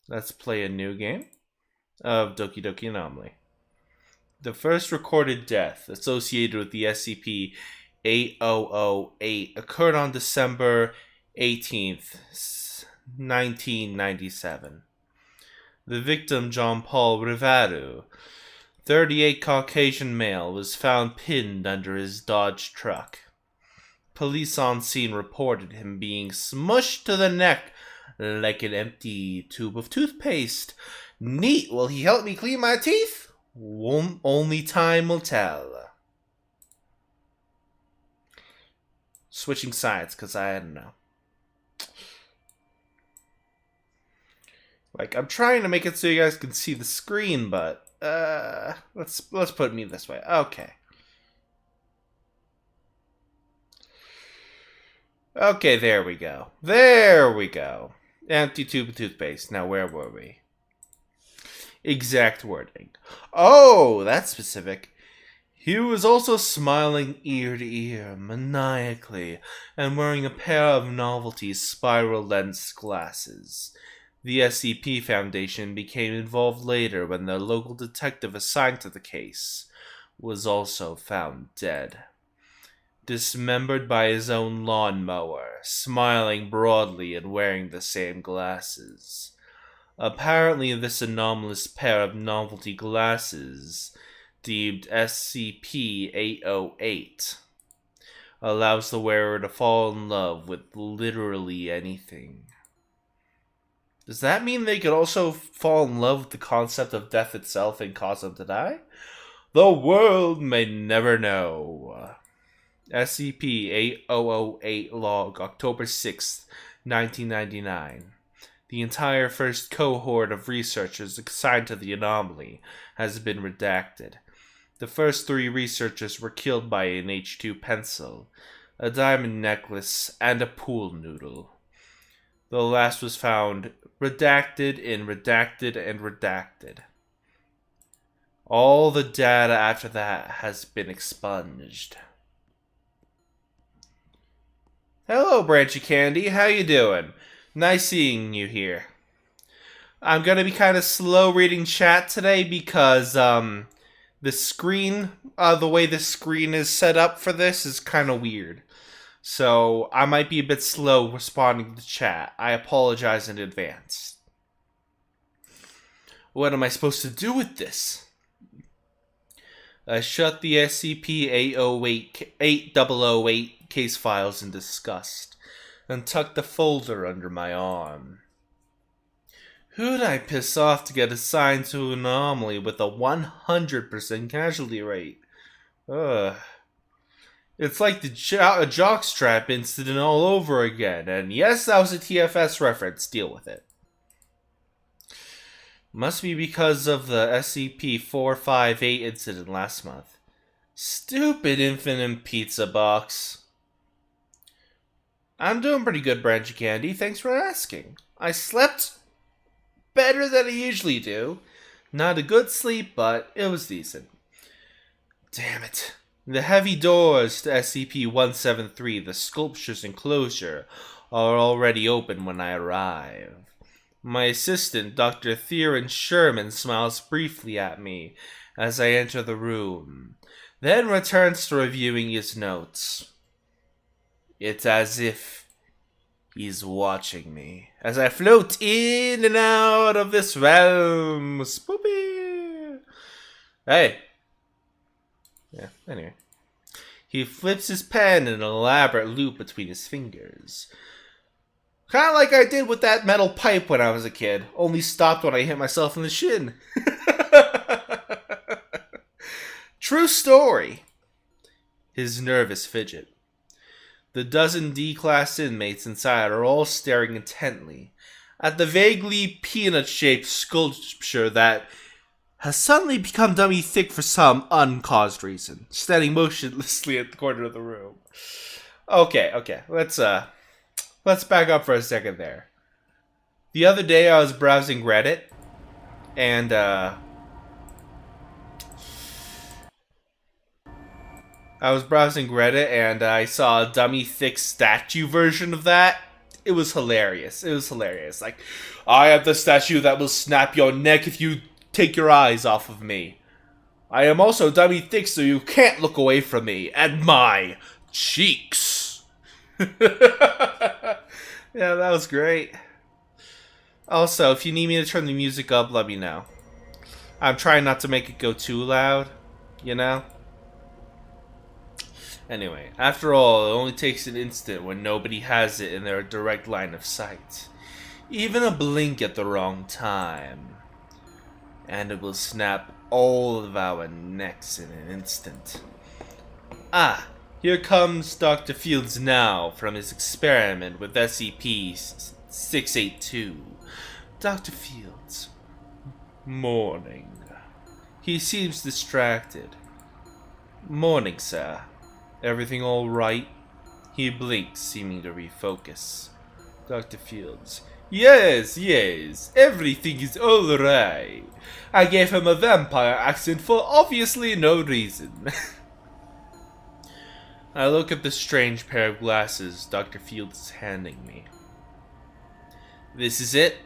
Let's play a new game of Doki Doki Anomaly. The first recorded death associated with the SCP-8008 occurred on December 18th, 1997. The victim, John Paul Rivaru, 38 Caucasian male, was found pinned under his Dodge truck. Police on scene reported him being smushed to the neck like an empty tube of toothpaste. Neat, will he help me clean my teeth? Only time will tell. Switching sides, because I don't know. Like, I'm trying to make it so you guys can see the screen, but let's put me this way. Okay. Okay, there we go. There we go. Empty tube of toothpaste. Now, where were we? Exact wording. Oh, that's specific. He was also smiling ear to ear, maniacally, and wearing a pair of novelty spiral lens glasses. The SCP Foundation became involved later when the local detective assigned to the case was also found dead. Dismembered by his own lawnmower, smiling broadly and wearing the same glasses. Apparently, this anomalous pair of novelty glasses, deemed SCP-808, allows the wearer to fall in love with literally anything. Does that mean they could also fall in love with the concept of death itself and cause them to die? The world may never know. SCP-8008 log, October 6th, 1999. The entire first cohort of researchers assigned to the anomaly has been redacted. The first 3 researchers were killed by an H2 pencil, a diamond necklace, and a pool noodle. The last was found redacted and redacted and redacted. All the data after that has been expunged. Hello, Branchy Candy. How you doing? Nice seeing you here. I'm gonna be kind of slow reading chat today because the screen, the way the screen is set up for this is kind of weird. So I might be a bit slow responding to chat. I apologize in advance. What am I supposed to do with this? I shut the SCP-8008 case files in disgust, and tucked the folder under my arm. Who'd I piss off to get assigned to an anomaly with a 100% casualty rate? Ugh. It's like the jockstrap incident all over again, and yes, that was a TFS reference, deal with it. Must be because of the SCP-458 incident last month. Stupid infinite pizza box. I'm doing pretty good, Branchy Candy. Thanks for asking. I slept better than I usually do. Not a good sleep, but it was decent. Damn it. The heavy doors to SCP-173, the sculpture's enclosure, are already open when I arrive. My assistant, Dr. Theron Sherman, smiles briefly at me as I enter the room, then returns to reviewing his notes. It's as if he's watching me as I float in and out of this realm. Spoopy! Hey. Yeah, anyway. He flips his pen in an elaborate loop between his fingers. Kind of like I did with that metal pipe when I was a kid, only stopped when I hit myself in the shin. True story. His nervous fidget. The dozen D-class inmates inside are all staring intently at the vaguely peanut-shaped sculpture that has suddenly become dummy thick for some uncaused reason, standing motionlessly at the corner of the room. Okay, let's back up for a second there. The other day I was browsing Reddit, and I saw a dummy thick statue version of that It was hilarious. It was hilarious. Like, I am the statue that will snap your neck if you take your eyes off of me. I am also dummy thick, so you can't look away from me and my cheeks. Yeah, that was great. Also, if you need me to turn the music up, let me know. I'm trying not to make it go too loud, you know? Anyway, after all, it only takes an instant when nobody has it in their direct line of sight. Even a blink at the wrong time, and it will snap all of our necks in an instant. Ah, here comes Dr. Fields now from his experiment with SCP-682. Dr. Fields. Morning. He seems distracted. Morning, sir. Everything all right? He blinks, seeming to refocus. Dr. Fields. Yes, everything is all right. I gave him a vampire accent for obviously no reason. I look at the strange pair of glasses Dr. Fields is handing me. This is it?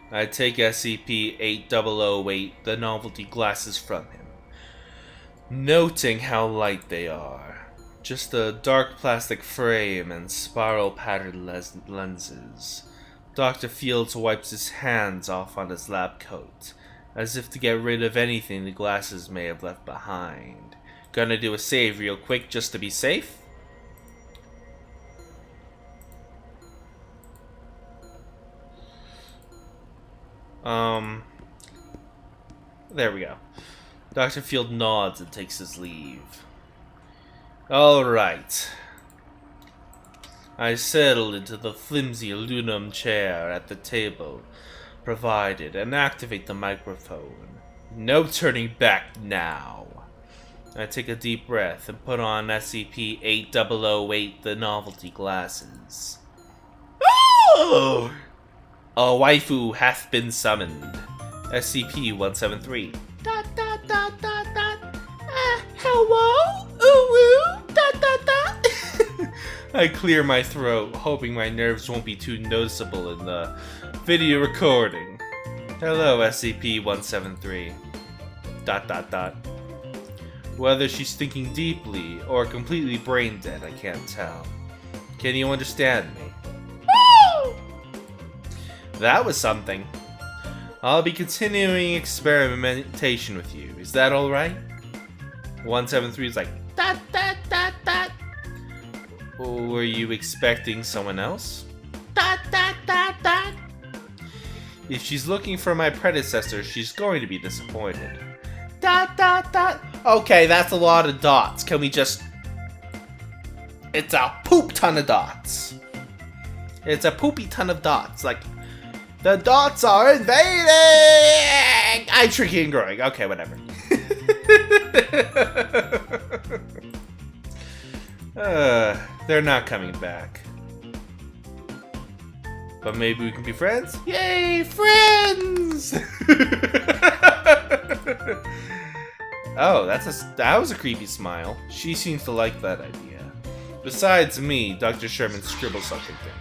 I take SCP-8008, the novelty glasses from him, noting how light they are. Just a dark plastic frame and spiral-patterned lenses. Dr. Fields wipes his hands off on his lab coat, as if to get rid of anything the glasses may have left behind. Gonna do a save real quick just to be safe? There we go. Dr. Field nods and takes his leave. Alright. I settle into the flimsy aluminum chair at the table provided and activate the microphone. No turning back now. I take a deep breath and put on SCP-8008, the novelty glasses. Oh! A waifu hath been summoned. SCP-173. Hello? Ooh, I clear my throat, hoping my nerves won't be too noticeable in the video recording. Hello, SCP-173. Whether she's thinking deeply or completely brain dead, I can't tell. Can you understand me? That was something. I'll be continuing experimentation with you. Is that alright? 173 is like, Were you expecting someone else? If she's looking for my predecessor, she's going to be disappointed. Okay, that's a lot of dots. Can we just... It's a poop ton of dots. It's a poopy ton of dots. Like, the dots are invading! I'm tricky and growing. Okay, whatever. They're not coming back. But maybe we can be friends? Yay, friends! Oh, that was a creepy smile. She seems to like that idea. Besides me, Dr. Sherman scribbles something to me.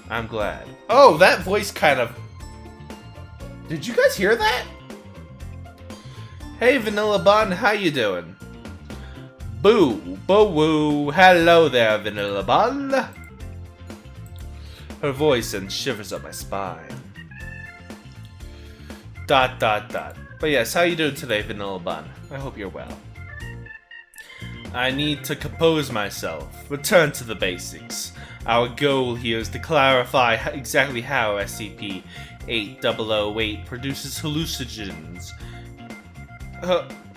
I'm glad. Oh, that voice kind of... Did you guys hear that? Hey, Vanilla Bun, how you doing? Boo, boo-woo. Hello there, Vanilla Bun. Her voice sends shivers up my spine. ... But yes, how you doing today, Vanilla Bun? I hope you're well. I need to compose myself, return to the basics. Our goal here is to clarify exactly how SCP-8008 produces hallucinogens.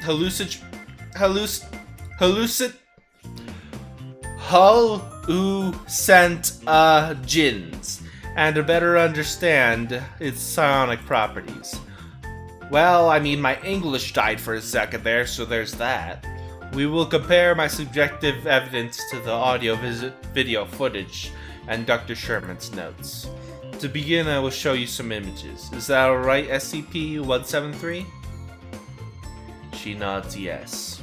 Hallucinogens, and to better understand its psionic properties. Well, I mean, my English died for a second there, so there's that. We will compare my subjective evidence to the video footage and Dr. Sherman's notes. To begin, I will show you some images. Is that alright, SCP-173? She nods yes.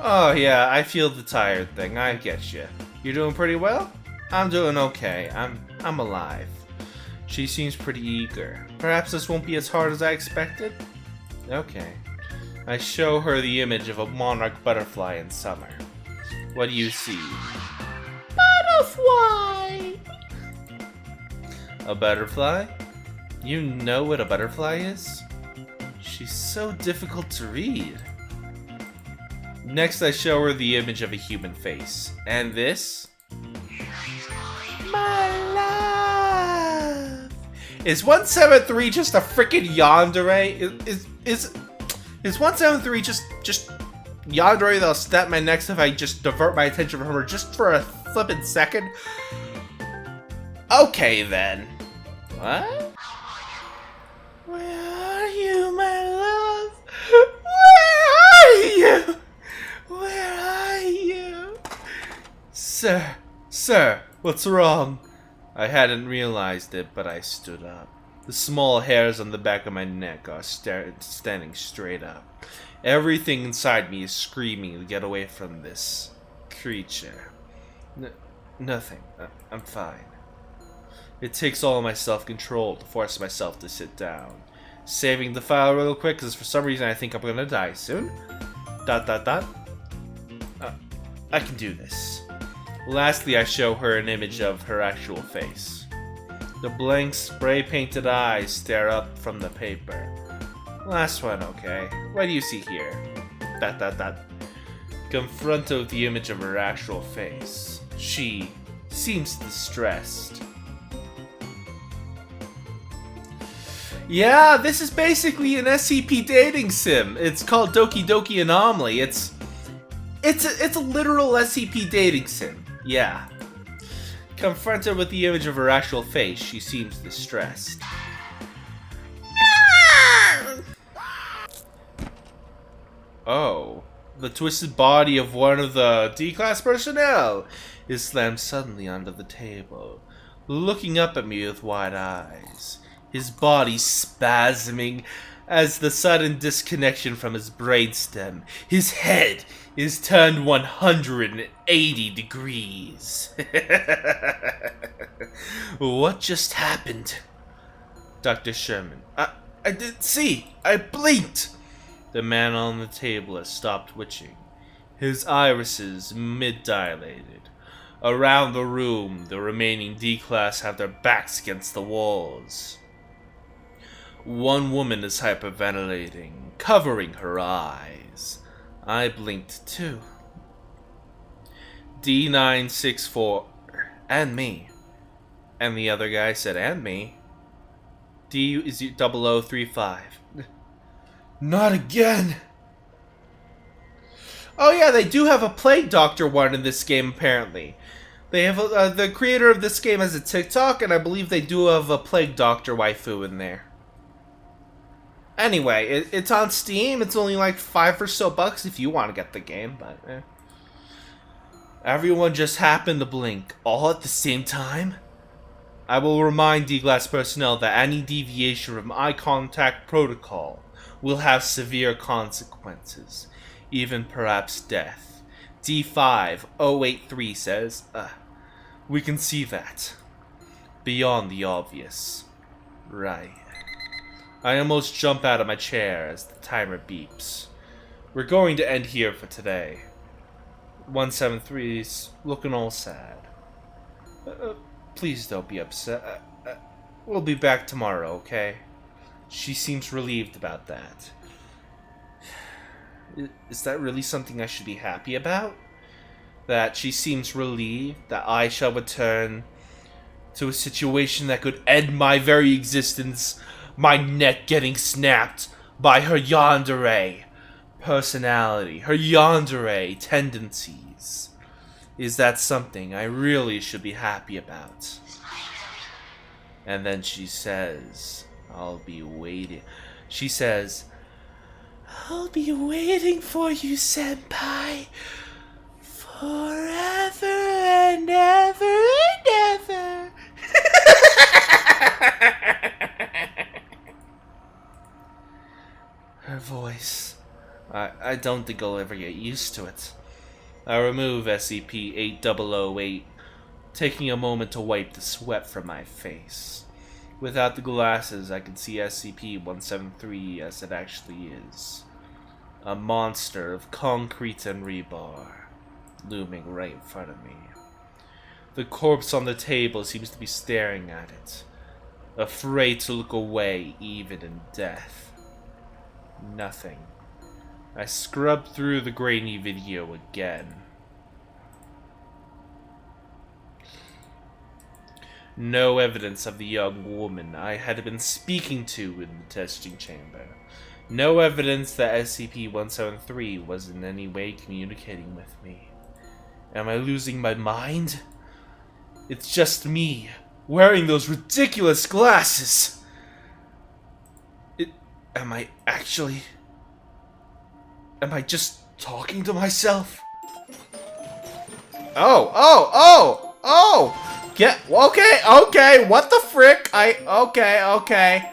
Oh yeah, I feel the tired thing, I get you. You're doing pretty well? I'm doing okay. I'm alive. She seems pretty eager. Perhaps this won't be as hard as I expected? Okay. I show her the image of a monarch butterfly in summer. What do you see? Butterfly! A butterfly? You know what a butterfly is? She's so difficult to read. Next, I show her the image of a human face. And this? My love! Is 173 just a freaking yandere? Is 173 just yandere that'll snap my neck if I just divert my attention from her just for a flippin' second? Okay then. What? Where are you, my love? Where are you? Where are you? Sir, what's wrong? I hadn't realized it, but I stood up. The small hairs on the back of my neck are standing straight up. Everything inside me is screaming to get away from this creature. Nothing. I'm fine. It takes all my self-control to force myself to sit down. Saving the file real quick, because for some reason I think I'm gonna die soon. ... I can do this. Lastly, I show her an image of her actual face. The blank spray-painted eyes stare up from the paper. Last one, okay. What do you see here? ... Confronted with the image of her actual face. She seems distressed. Yeah, this is basically an SCP dating sim. It's called Doki Doki Anomaly. It's a literal SCP dating sim. Yeah. Confronted with the image of her actual face, she seems distressed. Oh. The twisted body of one of the D-class personnel is slammed suddenly onto the table, looking up at me with wide eyes. His body spasming as the sudden disconnection from his brainstem. His head is turned 180 degrees. What just happened? Dr. Sherman. I didn't see. I blinked. The man on the table has stopped twitching. His irises mid-dilated. Around the room, the remaining D-class have their backs against the walls. One woman is hyperventilating, covering her eyes. I blinked too. D964, and me. And the other guy said, and me. D0035. Not again! Oh yeah, they do have a Plague Doctor one in this game, apparently. They have the creator of this game has a TikTok, and I believe they do have a Plague Doctor waifu in there. Anyway, it's on Steam. It's only like $5 or so if you want to get the game, but Everyone just happened to blink, all at the same time. I will remind D-Class personnel that any deviation from eye contact protocol will have severe consequences, even perhaps death. D5083 says, we can see that. Beyond the obvious. Right. I almost jump out of my chair as the timer beeps. We're going to end here for today. 173's looking all sad. Please don't be upset. We'll be back tomorrow, okay? She seems relieved about that. Is that really something I should be happy about? That she seems relieved that I shall return to a situation that could end my very existence, my neck getting snapped by her yandere personality, her yandere tendencies. Is that something I really should be happy about? And then she says, I'll be waiting. She says, I'll be waiting for you, senpai, forever and ever and ever. Her voice. I don't think I'll ever get used to it. I remove SCP-8008, taking a moment to wipe the sweat from my face. Without the glasses, I can see SCP-173 as it actually is. A monster of concrete and rebar, looming right in front of me. The corpse on the table seems to be staring at it, afraid to look away even in death. Nothing. I scrubbed through the grainy video again. No evidence of the young woman I had been speaking to in the testing chamber. No evidence that SCP-173 was in any way communicating with me. Am I losing my mind? It's just me, wearing those ridiculous glasses. Am I just talking to myself? Oh! Okay, what the frick? Okay.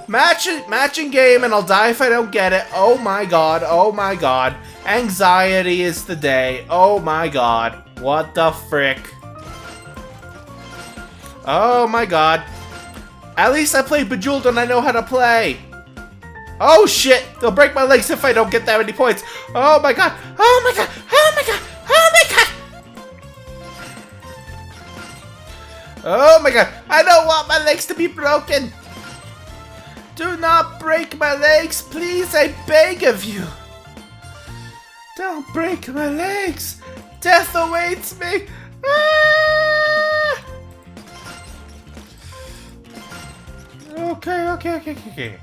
Matching game, and I'll die if I don't get it. Oh my god. Anxiety is the day. Oh my god. What the frick? Oh my god. At least I played Bejeweled and I know how to play. Oh shit! They'll break my legs if I don't get that many points. Oh my god! Oh my god! I don't want my legs to be broken! Do not break my legs, please, I beg of you! Don't break my legs! Death awaits me! Ah! Okay.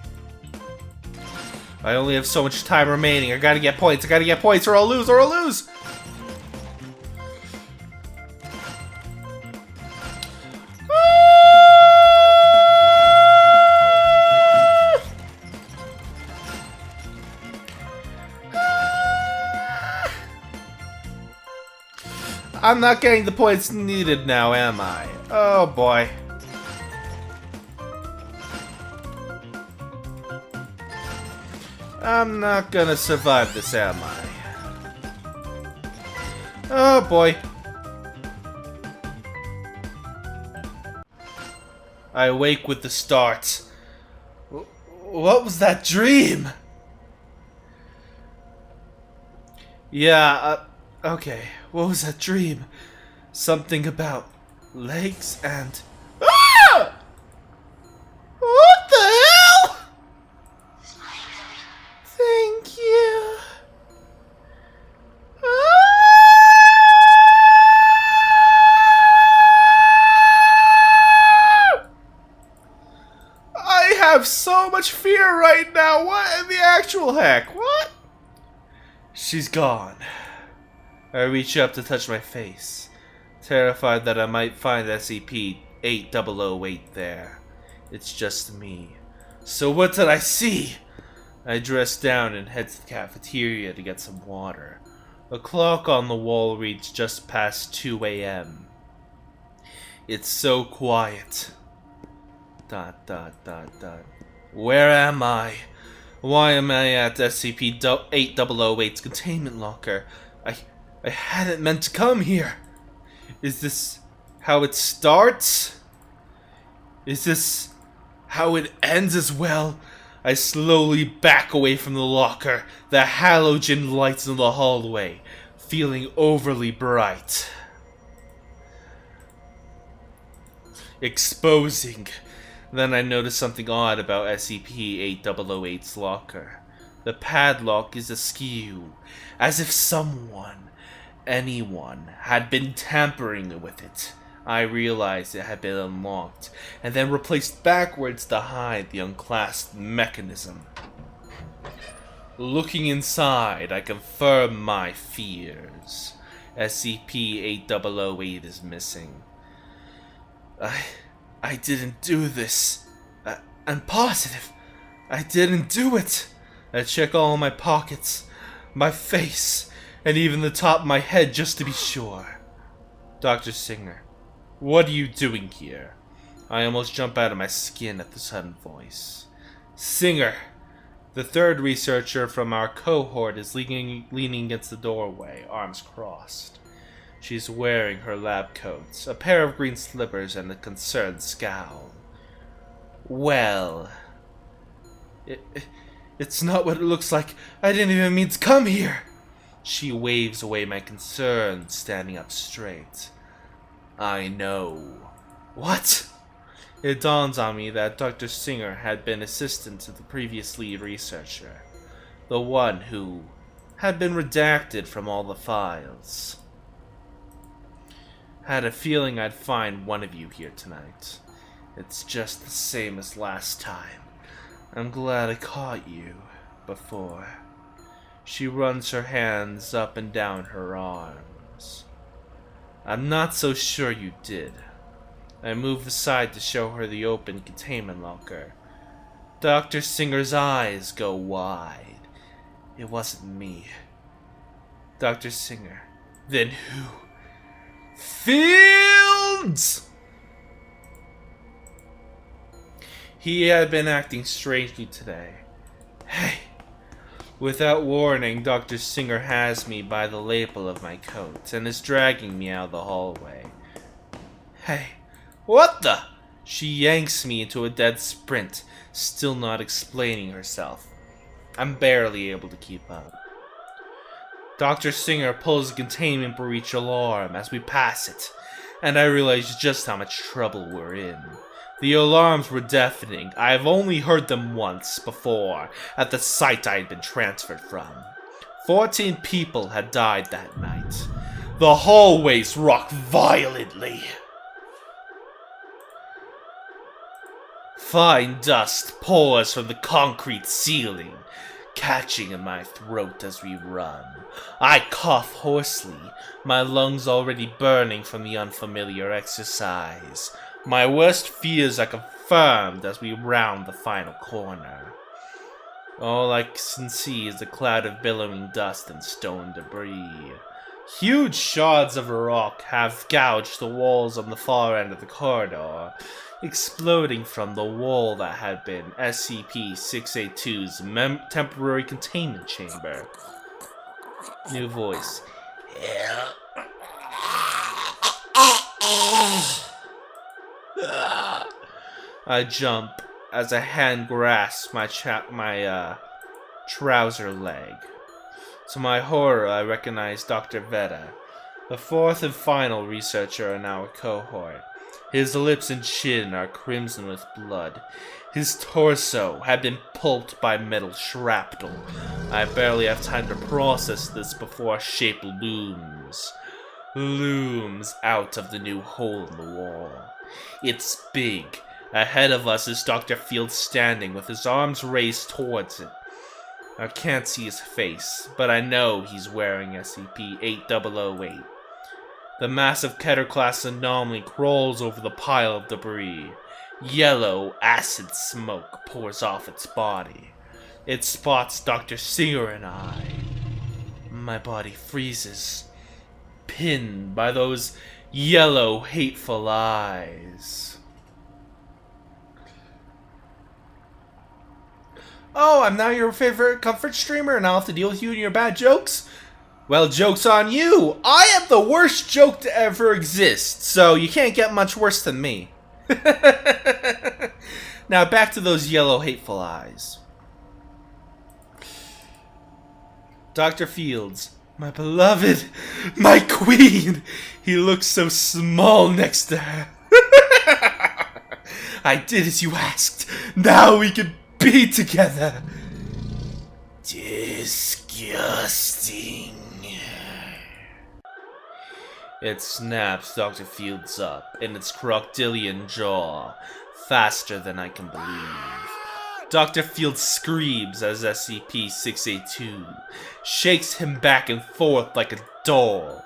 I only have so much time remaining. I gotta get points or I'll lose! I'm not getting the points needed now, am I? Oh boy. I'm not gonna survive this, am I? Oh boy. I awake with the start. What was that dream? Yeah, okay. What was that dream? Something about legs and... Ah! What the hell? Thank you. I have so much fear right now. What in the actual heck? What? She's gone. I reach up to touch my face, terrified that I might find SCP-8008 there. It's just me. So what did I see? I dress down and head to the cafeteria to get some water. A clock on the wall reads just past 2 a.m. It's so quiet. ... Where am I? Why am I at SCP-8008's containment locker? I hadn't meant to come here. Is this how it starts? Is this how it ends as well? I slowly back away from the locker, the halogen lights in the hallway, feeling overly bright. Exposing. Then I notice something odd about SCP-8008's locker. The padlock is askew, as if anyone had been tampering with it. I realized it had been unlocked, and then replaced backwards to hide the unclasped mechanism. Looking inside, I confirm my fears. SCP-8008 is missing. I didn't do this. I'm positive. I didn't do it. I check all my pockets, my face, and even the top of my head just to be sure. Dr. Singer, what are you doing here? I almost jump out of my skin at the sudden voice. Singer, The third researcher from our cohort is leaning against the doorway, arms crossed. She's wearing her lab coat, a pair of green slippers, and a concerned scowl. Well, it's not what it looks like. I didn't even mean to come here. She waves away my concern, standing up straight. I know. What? It dawns on me that Dr. Singer had been assistant to the previous lead researcher, the one who had been redacted from all the files. Had a feeling I'd find one of you here tonight. It's just the same as last time. I'm glad I caught you before. She runs her hands up and down her arms. I'm not so sure you did. I move aside to show her the open containment locker. Dr. Singer's eyes go wide. It wasn't me. Dr. Singer. Then who? Fields! He had been acting strangely today. Hey! Without warning, Dr. Singer has me by the lapel of my coat and is dragging me out of the hallway. Hey! What the? She yanks me into a dead sprint, still not explaining herself. I'm barely able to keep up. Dr. Singer pulls the containment breach alarm as we pass it, and I realize just how much trouble we're in. The alarms were deafening. I've only heard them once before, at the site I had been transferred from. 14 people had died that night. The hallways rock violently. Fine dust pours from the concrete ceiling, catching in my throat as we run. I cough hoarsely, my lungs already burning from the unfamiliar exercise. My worst fears are confirmed as we round the final corner. All I can see is a cloud of billowing dust and stone debris. Huge shards of rock have gouged the walls on the far end of the corridor, exploding from the wall that had been SCP-682's temporary containment chamber. New voice. I jump as a hand grasps my trouser leg. To my horror, I recognize Dr. Veda, the fourth and final researcher in our cohort. His lips and chin are crimson with blood. His torso had been pulped by metal shrapnel. I barely have time to process this before a shape looms out of the new hole in the wall. It's big. Ahead of us is Dr. Field standing with his arms raised towards it. I can't see his face, but I know he's wearing SCP-8008. The massive Keter-class anomaly crawls over the pile of debris. Yellow acid smoke pours off its body. It spots Dr. Singer and I. My body freezes, pinned by those yellow, hateful eyes. Oh, I'm now your favorite comfort streamer and I'll have to deal with you and your bad jokes? Well, joke's on you! I am the worst joke to ever exist, so you can't get much worse than me. Now back to those yellow, hateful eyes. Dr. Fields, my beloved, my queen! He looks so small next to her. I did as you asked. Now we can be together. Disgusting. It snaps Dr. Fields up in its crocodilian jaw, faster than I can believe. Dr. Fields screams as SCP-682 shakes him back and forth like a doll.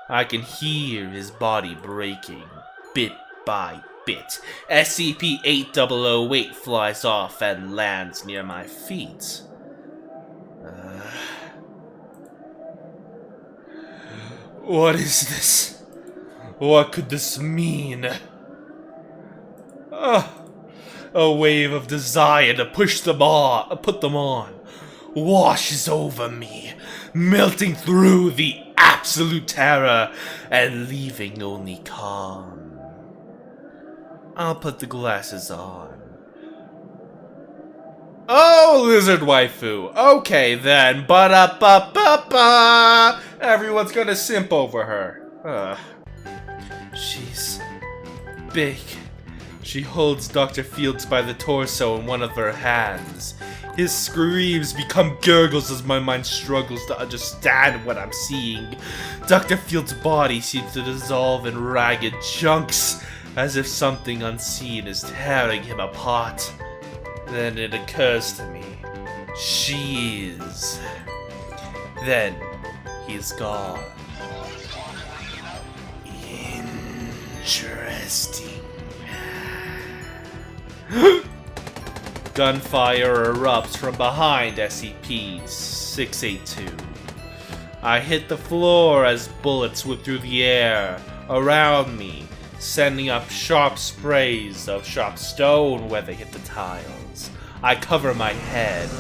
I can hear his body breaking, bit by bit. SCP-8008 flies off and lands near my feet. What is this? What could this mean? A wave of desire to put them on, washes over me, melting through the absolute terror and leaving only calm. I'll put the glasses on. Oh, lizard waifu. Okay then. Ba-da-ba-ba-ba. Everyone's gonna simp over her. She's big. She holds Dr. Fields by the torso in one of her hands. His screams become gurgles as my mind struggles to understand what I'm seeing. Dr. Fields' body seems to dissolve in ragged chunks, as if something unseen is tearing him apart. Then it occurs to me, she is. Then he's gone. Interesting. Gunfire erupts from behind SCP-682. I hit the floor as bullets whip through the air around me, sending up sharp sprays of sharp stone where they hit the tiles. I cover my head.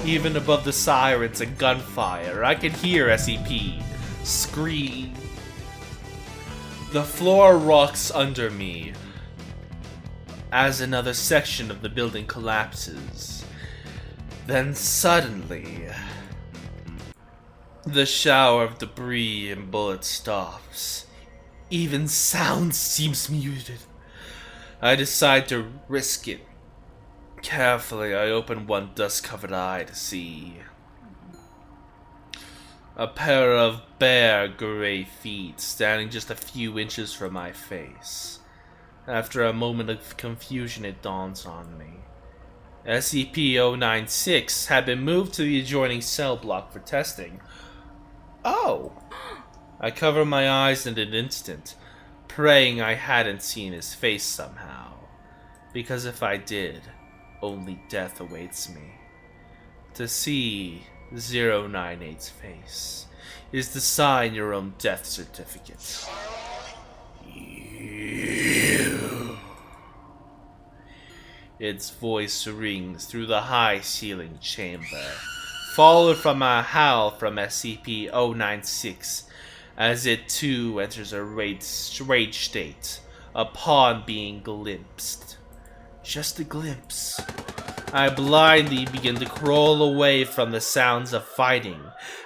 Even above the sirens and gunfire, I can hear SCP scream. The floor rocks under me as another section of the building collapses. Then suddenly, the shower of debris and bullets stops. Even sound seems muted. I decide to risk it. Carefully, I open one dust-covered eye to see a pair of bare gray feet standing just a few inches from my face. After a moment of confusion, it dawns on me. SCP-096 had been moved to the adjoining cell block for testing. Oh! I cover my eyes in an instant, praying I hadn't seen his face somehow. Because if I did, only death awaits me. To see 098's face is to sign your own death certificate. Its voice rings through the high-ceilinged chamber, followed from a howl from SCP-096, as it too enters a rage state upon being glimpsed. Just a glimpse. I blindly begin to crawl away from the sounds of fighting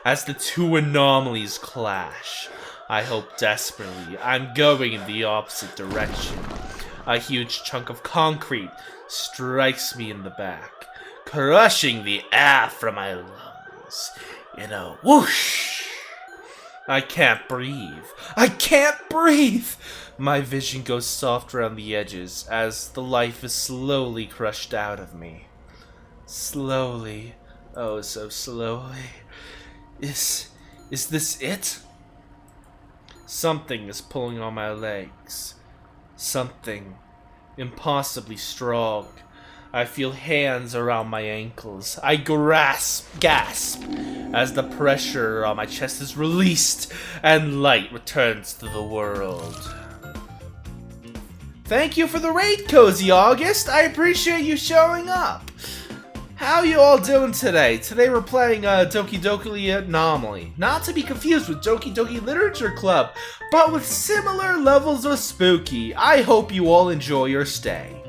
as the two anomalies clash. I hope desperately I'm going in the opposite direction. A huge chunk of concrete strikes me in the back, crushing the air from my lungs in a whoosh. I can't breathe. I can't breathe! My vision goes soft around the edges as the life is slowly crushed out of me. Slowly. Oh, so slowly. Is this it? Something is pulling on my legs. Something impossibly strong. I feel hands around my ankles. I gasp as the pressure on my chest is released and light returns to the world. Thank you for the raid, Cozy August. I appreciate you showing up. How you all doing today? Today we're playing Doki Doki Anomaly. Not to be confused with Doki Doki Literature Club, but with similar levels of spooky. I hope you all enjoy your stay.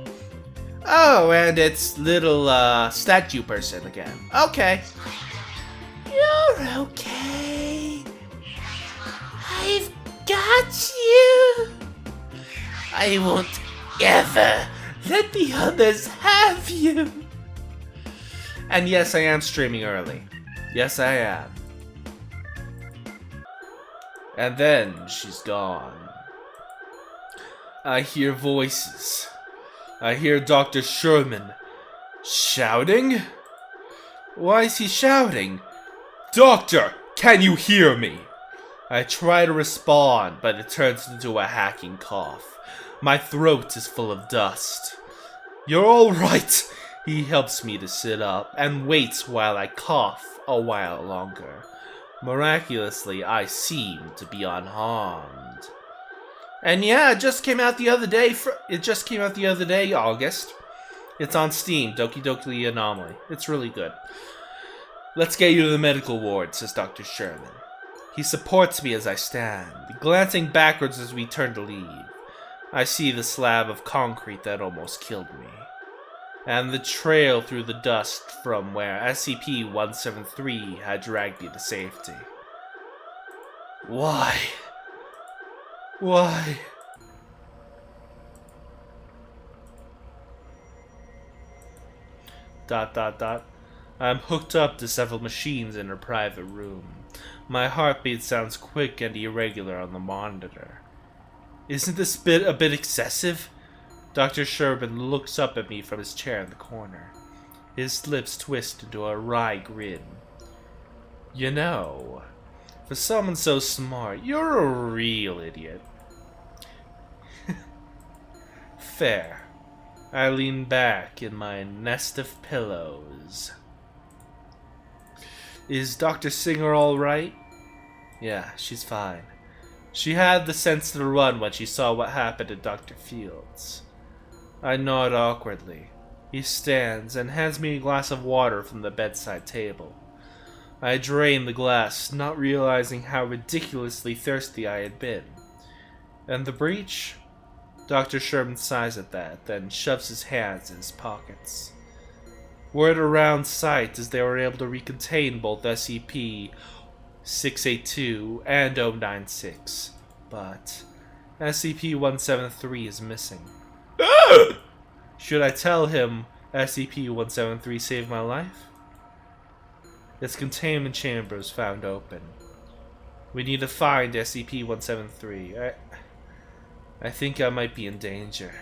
Oh, and it's little statue person again. Okay. You're okay. I've got you. I won't ever let the others have you. And yes, I am streaming early. Yes, I am. And then she's gone. I hear voices. I hear Dr. Sherman shouting? Why is he shouting? Doctor, can you hear me? I try to respond, but it turns into a hacking cough. My throat is full of dust. You're all right. He helps me to sit up and waits while I cough a while longer. Miraculously, I seem to be unharmed. And yeah, it just came out the other day, August. It's on Steam, Doki Doki Anomaly. It's really good. Let's get you to the medical ward, says Dr. Sherman. He supports me as I stand, glancing backwards as we turn to leave. I see the slab of concrete that almost killed me, and the trail through the dust from where SCP-173 had dragged me to safety. Why? Why? I'm hooked up to several machines in her private room. My heartbeat sounds quick and irregular on the monitor. Isn't this a bit excessive? Dr. Sherman looks up at me from his chair in the corner. His lips twist into a wry grin. You know, for someone so smart, you're a real idiot. Fair. I lean back in my nest of pillows. Is Dr. Singer alright? Yeah, she's fine. She had the sense to run when she saw what happened to Dr. Fields. I nod awkwardly. He stands and hands me a glass of water from the bedside table. I drain the glass, not realizing how ridiculously thirsty I had been. And the breach? Dr. Sherman sighs at that, then shoves his hands in his pockets. Word around site as they were able to recontain both SCP-682 and 096, but SCP-173 is missing. Should I tell him SCP-173 saved my life? Its containment chamber is found open. We need to find SCP-173. I think I might be in danger.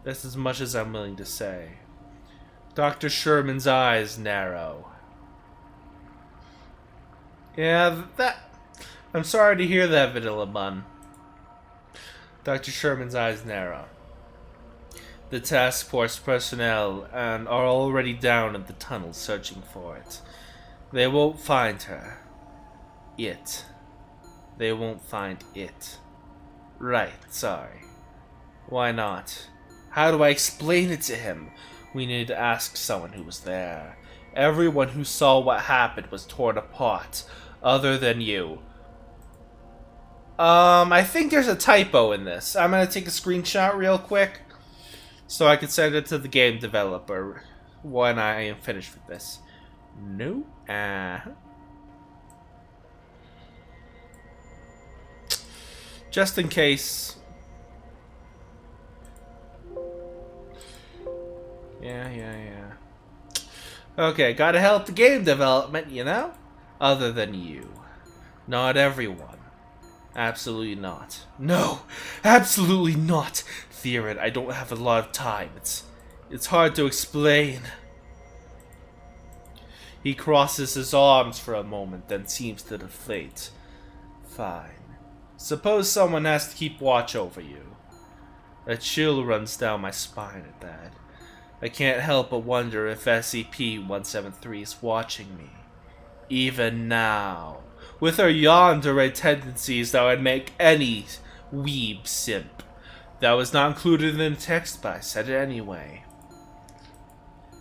That's as much as I'm willing to say. Dr. Sherman's eyes narrow. Yeah, I'm sorry to hear that, Vanilla Bun. Dr. Sherman's eyes narrow. The task force personnel are already down in the tunnel searching for it. They won't find her. They won't find it. Right, sorry. Why not? How do I explain it to him? We need to ask someone who was there. Everyone who saw what happened was torn apart, other than you. I think there's a typo in this. I'm gonna take a screenshot real quick, so I can send it to the game developer when I am finished with this. No? Just in case. Yeah. Okay, gotta help the game development, you know? Other than you. Not everyone. Absolutely not. No! Absolutely not! Theoret, I don't have a lot of time. It's hard to explain. He crosses his arms for a moment, then seems to deflate. Fine. Suppose someone has to keep watch over you. A chill runs down my spine at that. I can't help but wonder if SCP-173 is watching me. Even now. With her yandere tendencies that would make any weeb simp. That was not included in the text, but I said it anyway.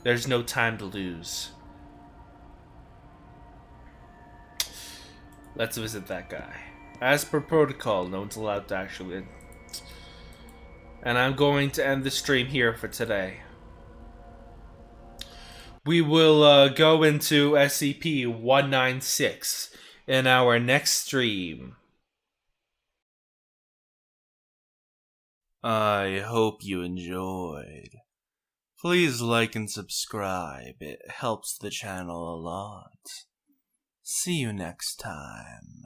There's no time to lose. Let's visit that guy. As per protocol, no one's allowed to actually... And I'm going to end the stream here for today. We will go into SCP-196 in our next stream. I hope you enjoyed. Please like and subscribe. It helps the channel a lot. See you next time.